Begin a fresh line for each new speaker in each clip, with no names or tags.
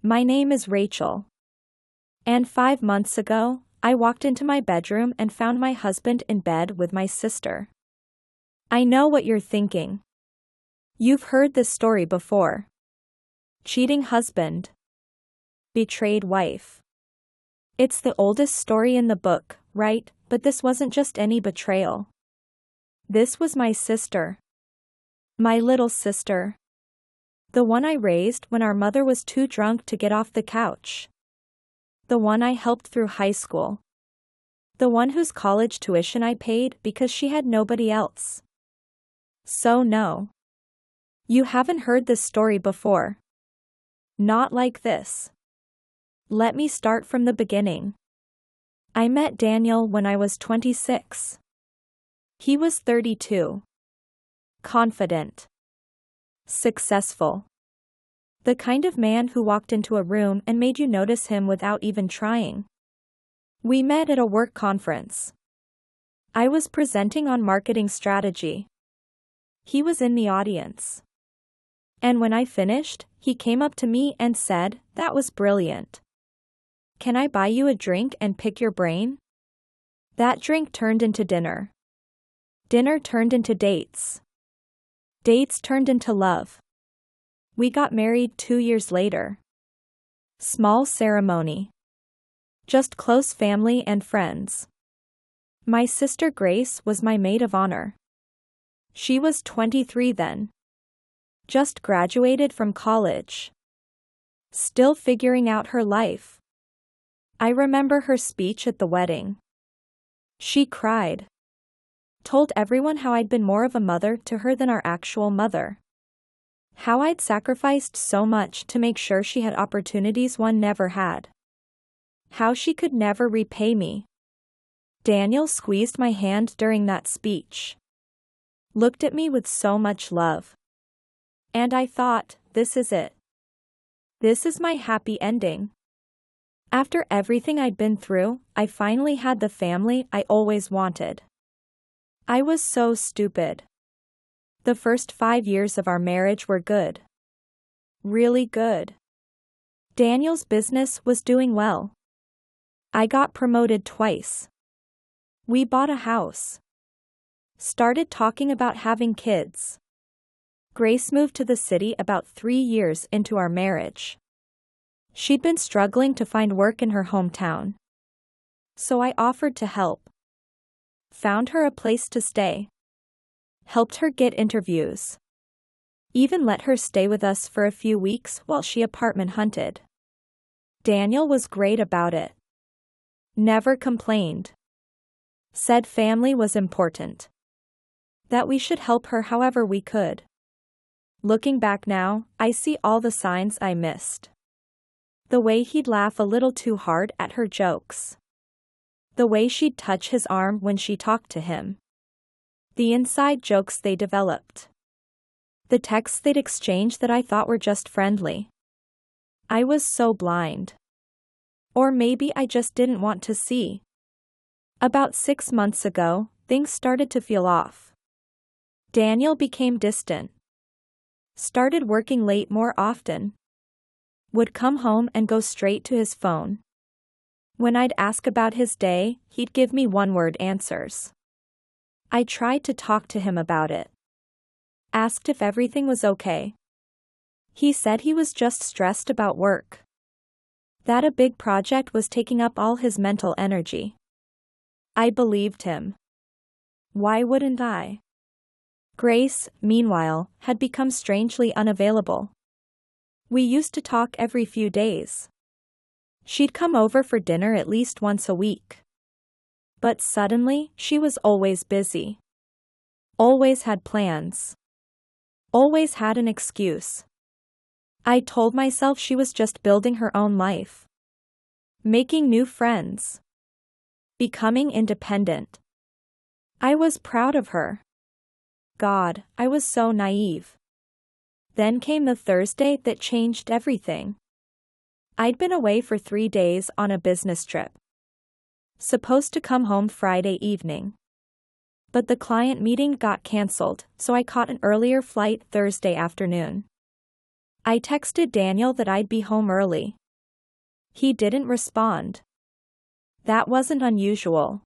My name is Rachel. And 5 months ago, I walked into my bedroom and found my husband in bed with my sister. I know what you're thinking. You've heard this story before. Cheating husband. Betrayed wife. It's the oldest story in the book, right? But this wasn't just any betrayal. This was my sister. My little sister. The one I raised when our mother was too drunk to get off the couch. The one I helped through high school. The one whose college tuition I paid because she had nobody else. So no. You haven't heard this story before. Not like this. Let me start from the beginning. I met Daniel when I was 26. He was 32. Confident. Successful. The kind of man who walked into a room and made you notice him without even trying. We met at a work conference. I was presenting on marketing strategy. He was in the audience. And when I finished, he came up to me and said, "That was brilliant. Can I buy you a drink and pick your brain?" That drink turned into dinner. Dinner turned into dates. Dates turned into love. We got married 2 years later. Small ceremony. Just close family and friends. My sister Grace was my maid of honor. She was 23 then. Just graduated from college. Still figuring out her life. I remember her speech at the wedding. She cried. Told everyone how I'd been more of a mother to her than our actual mother. How I'd sacrificed so much to make sure she had opportunities one never had. How she could never repay me. Daniel squeezed my hand during that speech. Looked at me with so much love. And I thought, this is it. This is my happy ending. After everything I'd been through, I finally had the family I always wanted. I was so stupid. The first 5 years of our marriage were good. Really good. Daniel's business was doing well. I got promoted twice. We bought a house. Started talking about having kids. Grace moved to the city about 3 years into our marriage. She'd been struggling to find work in her hometown. So I offered to help. Found her a place to stay. Helped her get interviews. Even let her stay with us for a few weeks while she apartment hunted. Daniel was great about it. Never complained. Said family was important. That we should help her however we could. Looking back now, I see all the signs I missed. The way he'd laugh a little too hard at her jokes. The way she'd touch his arm when she talked to him. The inside jokes they developed. The texts they'd exchange that I thought were just friendly. I was so blind. Or maybe I just didn't want to see. About 6 months ago, things started to feel off. Daniel became distant. Started working late more often. Would come home and go straight to his phone. When I'd ask about his day, he'd give me one-word answers. I tried to talk to him about it. Asked if everything was okay. He said he was just stressed about work. That a big project was taking up all his mental energy. I believed him. Why wouldn't I? Grace, meanwhile, had become strangely unavailable. We used to talk every few days. She'd come over for dinner at least once a week. But suddenly, she was always busy. Always had plans. Always had an excuse. I told myself she was just building her own life. Making new friends. Becoming independent. I was proud of her. God, I was so naive. Then came the Thursday that changed everything. I'd been away for 3 days on a business trip. Supposed to come home Friday evening. But the client meeting got canceled, so I caught an earlier flight Thursday afternoon. I texted Daniel that I'd be home early. He didn't respond. That wasn't unusual.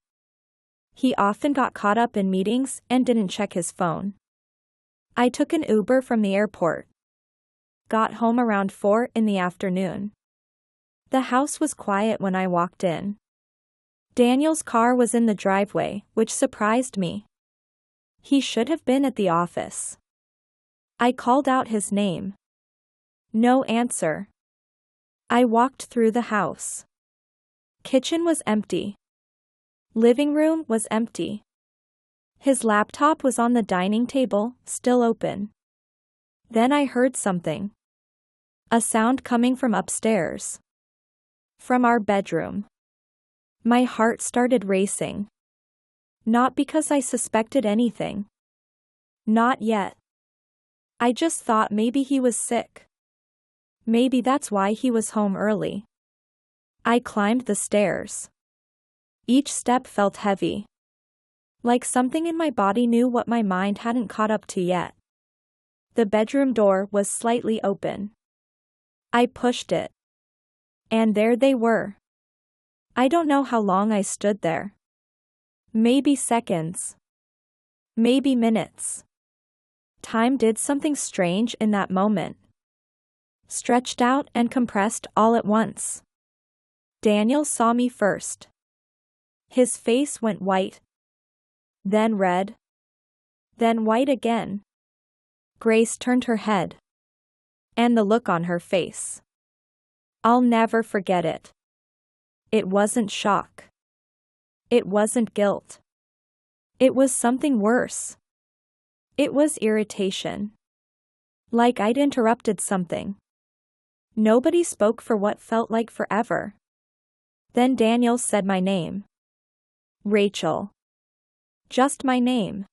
He often got caught up in meetings and didn't check his phone. I took an Uber from the airport. Got home around 4 in the afternoon. The house was quiet when I walked in. Daniel's car was in the driveway, which surprised me. He should have been at the office. I called out his name. No answer. I walked through the house. Kitchen was empty. Living room was empty. His laptop was on the dining table, still open. Then I heard something. A sound coming from upstairs. From our bedroom. My heart started racing. Not because I suspected anything. Not yet. I just thought maybe he was sick. Maybe that's why he was home early. I climbed the stairs. Each step felt heavy. Like something in my body knew what my mind hadn't caught up to yet. The bedroom door was slightly open. I pushed it. And there they were. I don't know how long I stood there. Maybe seconds. Maybe minutes. Time did something strange in that moment. Stretched out and compressed all at once. Daniel saw me first. His face went white. Then red. Then white again. Grace turned her head. And the look on her face. I'll never forget it. It wasn't shock. It wasn't guilt. It was something worse. It was irritation. Like I'd interrupted something. Nobody spoke for what felt like forever. Then Daniel said my name. Rachel. Just my name.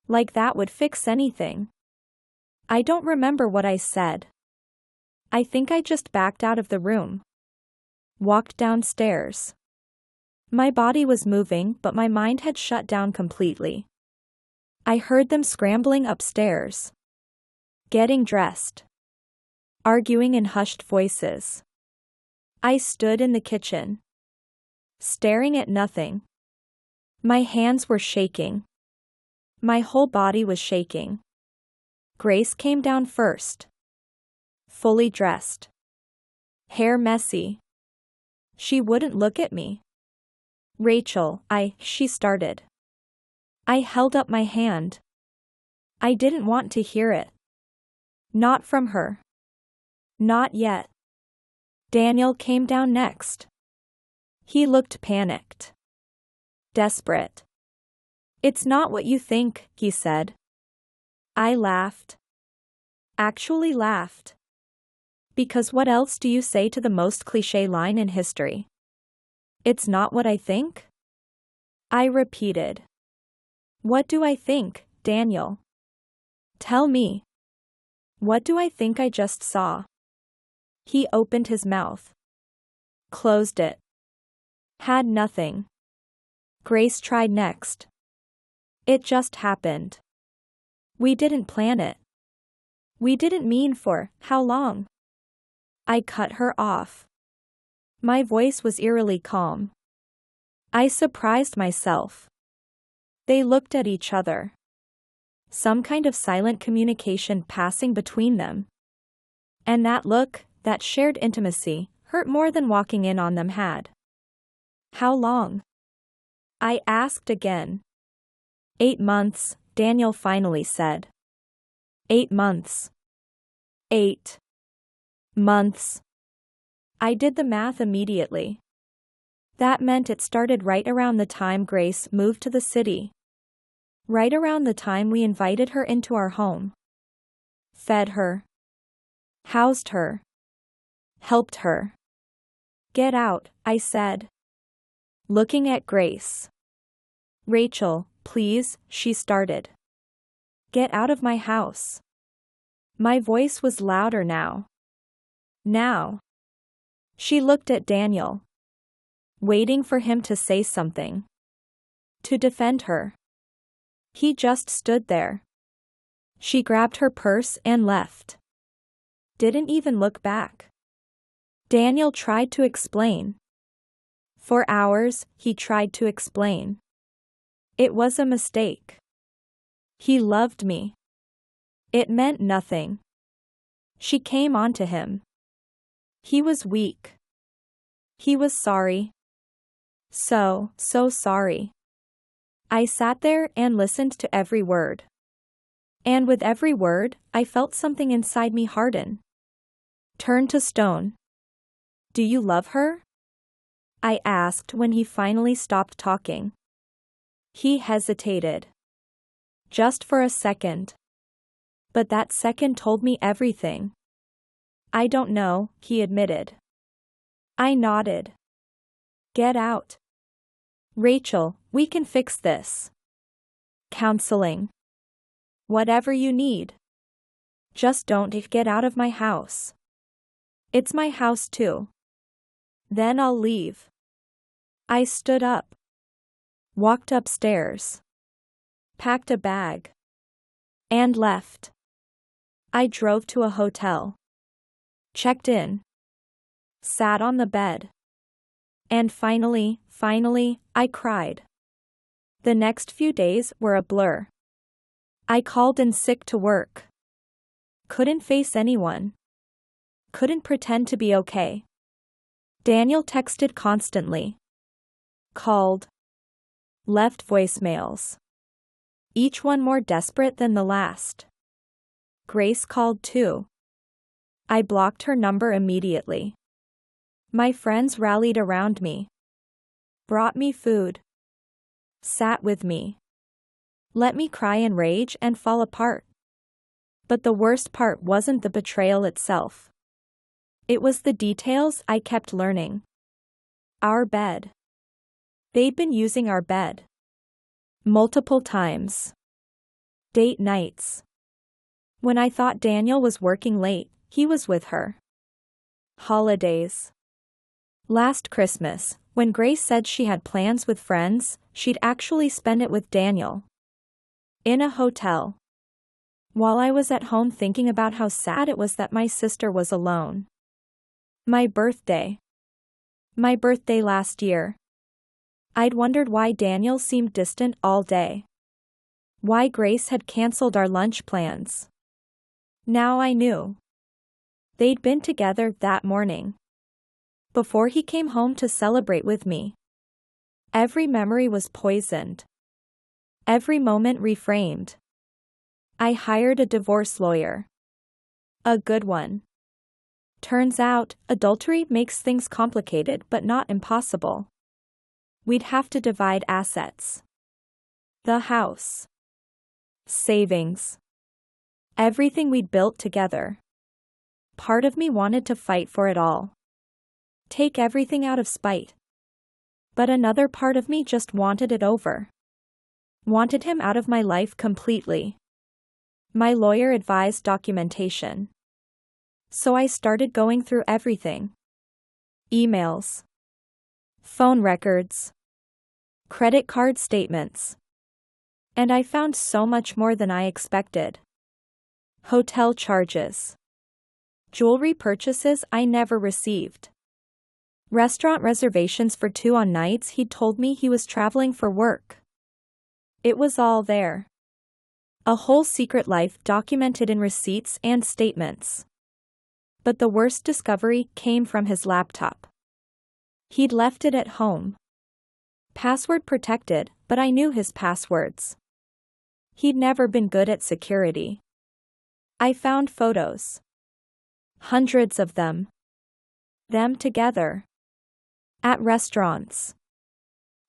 Like that would fix anything. I don't remember what I said. I think I just backed out of the room. Walked downstairs. My body was moving, but my mind had shut down completely. I heard them scrambling upstairs. Getting dressed. Arguing in hushed voices. I stood in the kitchen. Staring at nothing. My hands were shaking. My whole body was shaking. Grace came down first. Fully dressed. Hair messy. She wouldn't look at me. Rachel, she started. I held up my hand. I didn't want to hear it. Not from her. Not yet. Daniel came down next. He looked panicked. Desperate. It's not what you think, he said. I laughed. Actually laughed. Because what else do you say to the most cliché line in history? It's not what I think? I repeated. What do I think, Daniel? Tell me. What do I think I just saw? He opened his mouth. Closed it. Had nothing. Grace tried next. It just happened. We didn't plan it. We didn't mean for how long. I cut her off. My voice was eerily calm. I surprised myself. They looked at each other. Some kind of silent communication passing between them. And that look, that shared intimacy, hurt more than walking in on them had. How long? I asked again. 8 months, Daniel finally said. 8 months. 8 months. I did the math immediately. That meant it started right around the time Grace moved to the city. Right around the time we invited her into our home. Fed her. Housed her. Helped her. Get out, I said. Looking at Grace. Rachel, please, she started. Get out of my house. My voice was louder now. Now. She looked at Daniel. Waiting for him to say something. To defend her. He just stood there. She grabbed her purse and left. didn't even look back. Daniel tried to explain. For hours, he tried to explain. It was a mistake. He loved me. It meant nothing. She came on to him. He was weak. He was sorry. So sorry. I sat there and listened to every word. And with every word, I felt something inside me harden. Turn to stone. Do you love her? I asked when he finally stopped talking. He hesitated. Just for a second. But that second told me everything. I don't know, he admitted. I nodded. Get out. Rachel, we can fix this. Counseling. Whatever you need. Just don't get out of my house. It's my house too. Then I'll leave. I stood up. Walked upstairs. Packed a bag. And left. I drove to a hotel. Checked in. Sat on the bed. And finally, I cried. The next few days were a blur. I called in sick to work. Couldn't face anyone. Couldn't pretend to be okay. Daniel texted constantly. Called. Left voicemails. Each one more desperate than the last. Grace called too. I blocked her number immediately. My friends rallied around me. Brought me food. Sat with me. Let me cry and rage and fall apart. But the worst part wasn't the betrayal itself. It was the details I kept learning. Our bed. They'd been using our bed. Multiple times. Date nights. When I thought Daniel was working late, he was with her. Holidays. Last Christmas, when Grace said she had plans with friends, she'd actually spend it with Daniel. In a hotel. While I was at home thinking about how sad it was that my sister was alone. My birthday. My birthday last year. I'd wondered why Daniel seemed distant all day. Why Grace had canceled our lunch plans. Now I knew. They'd been together that morning. Before he came home to celebrate with me. Every memory was poisoned. Every moment reframed. I hired a divorce lawyer. A good one. Turns out, adultery makes things complicated but not impossible. We'd have to divide assets. The house. Savings. Everything we'd built together. Part of me wanted to fight for it all. Take everything out of spite. But another part of me just wanted it over. Wanted him out of my life completely. My lawyer advised documentation. So I started going through everything. Emails. Phone records. Credit card statements. And I found so much more than I expected. Hotel charges. Jewelry purchases I never received. Restaurant reservations for 2 on nights he'd told me he was traveling for work. It was all there. A whole secret life documented in receipts and statements. But the worst discovery came from his laptop. He'd left it at home. Password protected, but I knew his passwords. He'd never been good at security. I found photos. Hundreds of them. Them together. At restaurants.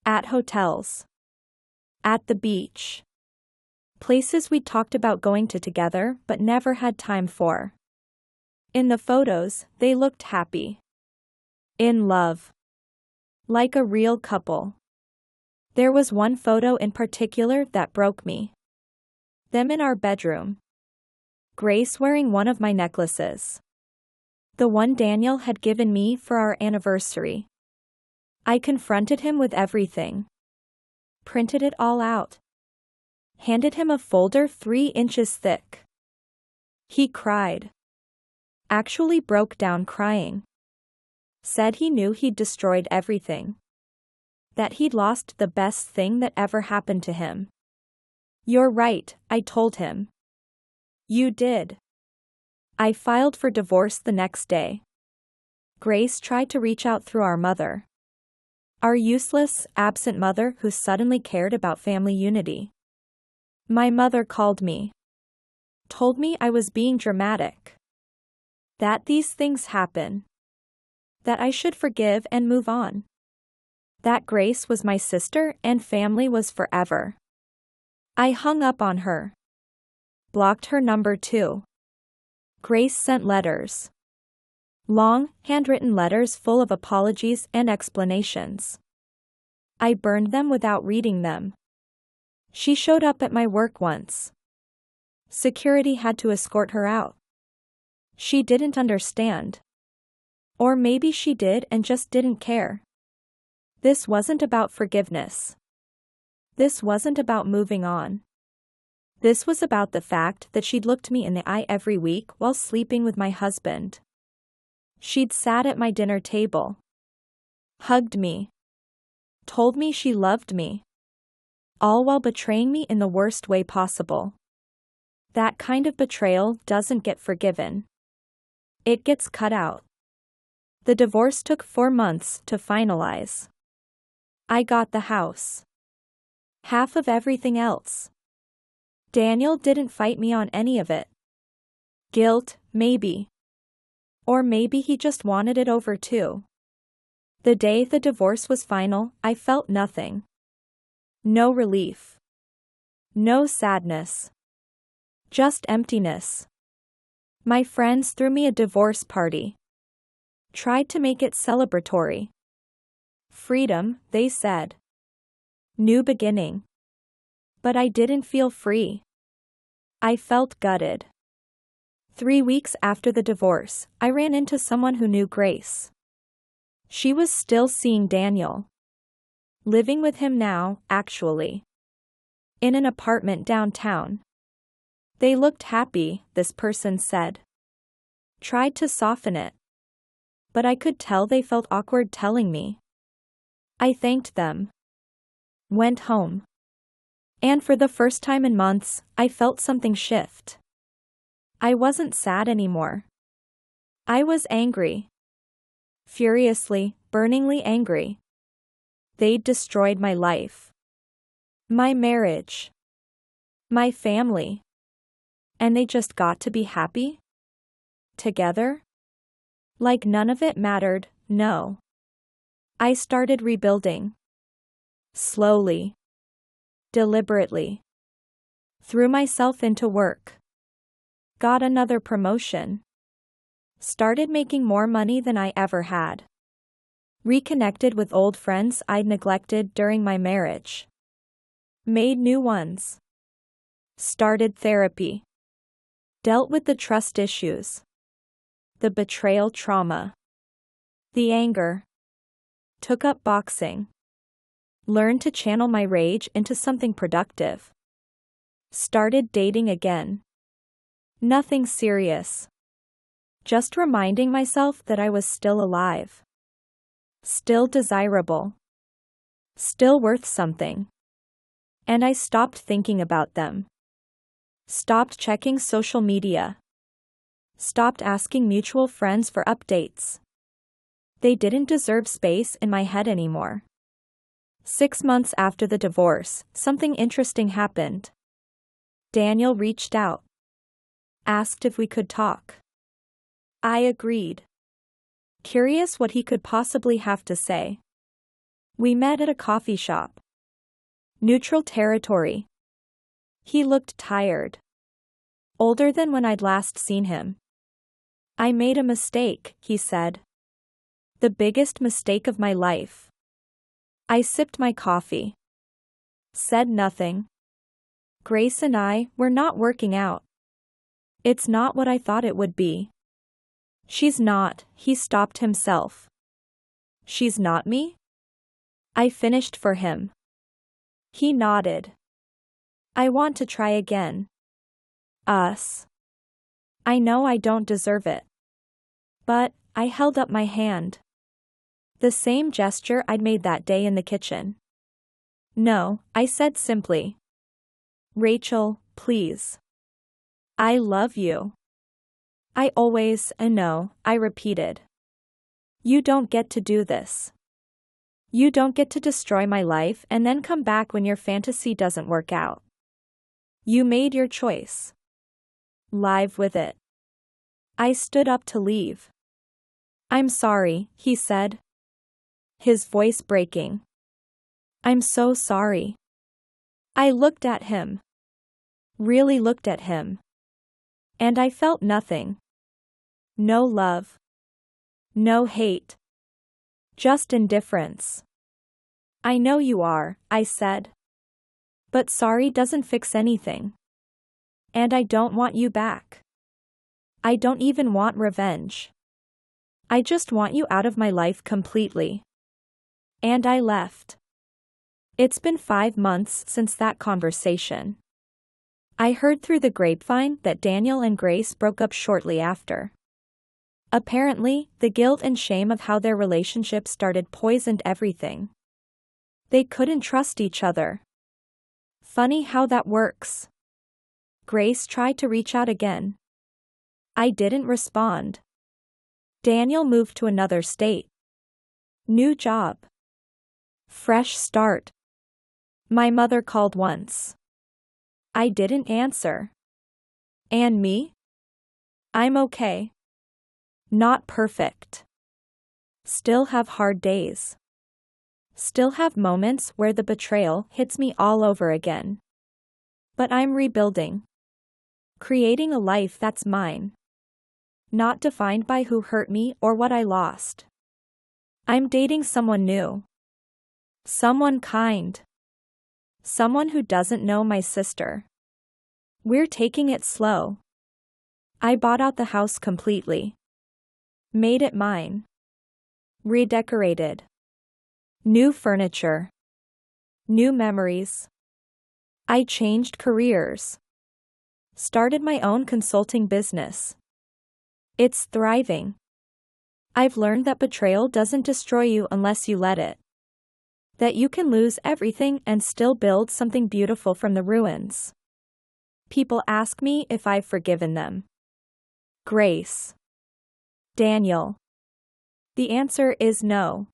At hotels. At the beach. Places we'd talked about going to together but never had time for. In the photos, they looked happy. In love. Like a real couple. There was one photo in particular that broke me. Them in our bedroom. Grace wearing one of my necklaces. The one Daniel had given me for our anniversary. I confronted him with everything. Printed it all out. Handed him a folder 3 inches thick. He cried. Actually broke down crying. Said he knew he'd destroyed everything. That he'd lost the best thing that ever happened to him. You're right, I told him. You did. I filed for divorce the next day. Grace tried to reach out through our mother. Our useless, absent mother who suddenly cared about family unity. My mother called me. Told me I was being dramatic. That these things happen. That I should forgive and move on. That Grace was my sister and family was forever. I hung up on her. Blocked her number too. Grace sent letters. Long, handwritten letters full of apologies and explanations. I burned them without reading them. She showed up at my work once. Security had to escort her out. She didn't understand. Or maybe she did and just didn't care. This wasn't about forgiveness. This wasn't about moving on. This was about the fact that she'd looked me in the eye every week while sleeping with my husband. She'd sat at my dinner table. Hugged me. Told me she loved me. All while betraying me in the worst way possible. That kind of betrayal doesn't get forgiven. It gets cut out. The divorce took 4 months to finalize. I got the house. Half of everything else. Daniel didn't fight me on any of it. Guilt, maybe. Or maybe he just wanted it over too. The day the divorce was final, I felt nothing. No relief. No sadness. Just emptiness. My friends threw me a divorce party. Tried to make it celebratory. Freedom, they said. New beginning. But I didn't feel free. I felt gutted. 3 weeks after the divorce, I ran into someone who knew Grace. She was still seeing Daniel. Living with him now, actually. In an apartment downtown. They looked happy, this person said. Tried to soften it. But I could tell they felt awkward telling me. I thanked them. Went home. And for the first time in months, I felt something shift. I wasn't sad anymore. I was angry. Furiously, burningly angry. They'd destroyed my life. My marriage. My family. And they just got to be happy? Together? Like none of it mattered, no. I started rebuilding. Slowly. Deliberately. Threw myself into work. Got another promotion. Started making more money than I ever had. Reconnected with old friends I'd neglected during my marriage. Made new ones. Started therapy. Dealt with the trust issues. The betrayal trauma. The anger. Took up boxing. Learned to channel my rage into something productive. Started dating again. Nothing serious. Just reminding myself that I was still alive. Still desirable. Still worth something. And I stopped thinking about them. Stopped checking social media. Stopped asking mutual friends for updates. They didn't deserve space in my head anymore. 6 months after the divorce, something interesting happened. Daniel reached out. Asked if we could talk. I agreed. Curious what he could possibly have to say. We met at a coffee shop. Neutral territory. He looked tired. Older than when I'd last seen him. I made a mistake, he said. The biggest mistake of my life. I sipped my coffee. Said nothing. Grace and I, we're not working out. It's not what I thought it would be. She's not, he stopped himself. She's not me? I finished for him. He nodded. I want to try again. Us. I know I don't deserve it. But I held up my hand. The same gesture I'd made that day in the kitchen. No, I said simply. Rachel, please. I love you. I always, know, I repeated. You don't get to do this. You don't get to destroy my life and then come back when your fantasy doesn't work out. You made your choice. Live with it. I stood up to leave. I'm sorry, he said. His voice breaking. I'm so sorry. I looked at him. Really looked at him. And I felt nothing. No love. No hate. Just indifference. I know you are, I said. But sorry doesn't fix anything. And I don't want you back. I don't even want revenge. I just want you out of my life completely. And I left. It's been 5 months since that conversation. I heard through the grapevine that Daniel and Grace broke up shortly after. Apparently, the guilt and shame of how their relationship started poisoned everything. They couldn't trust each other. Funny how that works. Grace tried to reach out again. I didn't respond. Daniel moved to another state. New job. Fresh start. My mother called once. I didn't answer. And me? I'm okay. Not perfect. Still have hard days. Still have moments where the betrayal hits me all over again. But I'm rebuilding. Creating a life that's mine. Not defined by who hurt me or what I lost. I'm dating someone new. Someone kind. Someone who doesn't know my sister. We're taking it slow. I bought out the house completely. Made it mine. Redecorated. New furniture. New memories. I changed careers. Started my own consulting business. It's thriving. I've learned that betrayal doesn't destroy you unless you let it. That you can lose everything and still build something beautiful from the ruins. People ask me if I've forgiven them. Grace. Daniel. The answer is no.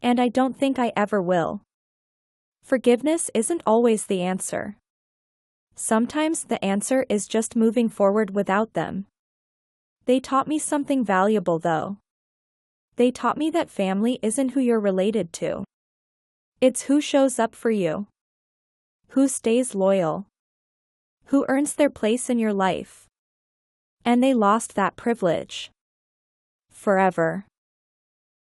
And I don't think I ever will. Forgiveness isn't always the answer. Sometimes the answer is just moving forward without them. They taught me something valuable though. They taught me that family isn't who you're related to. It's who shows up for you. Who stays loyal. Who earns their place in your life. And they lost that privilege. Forever.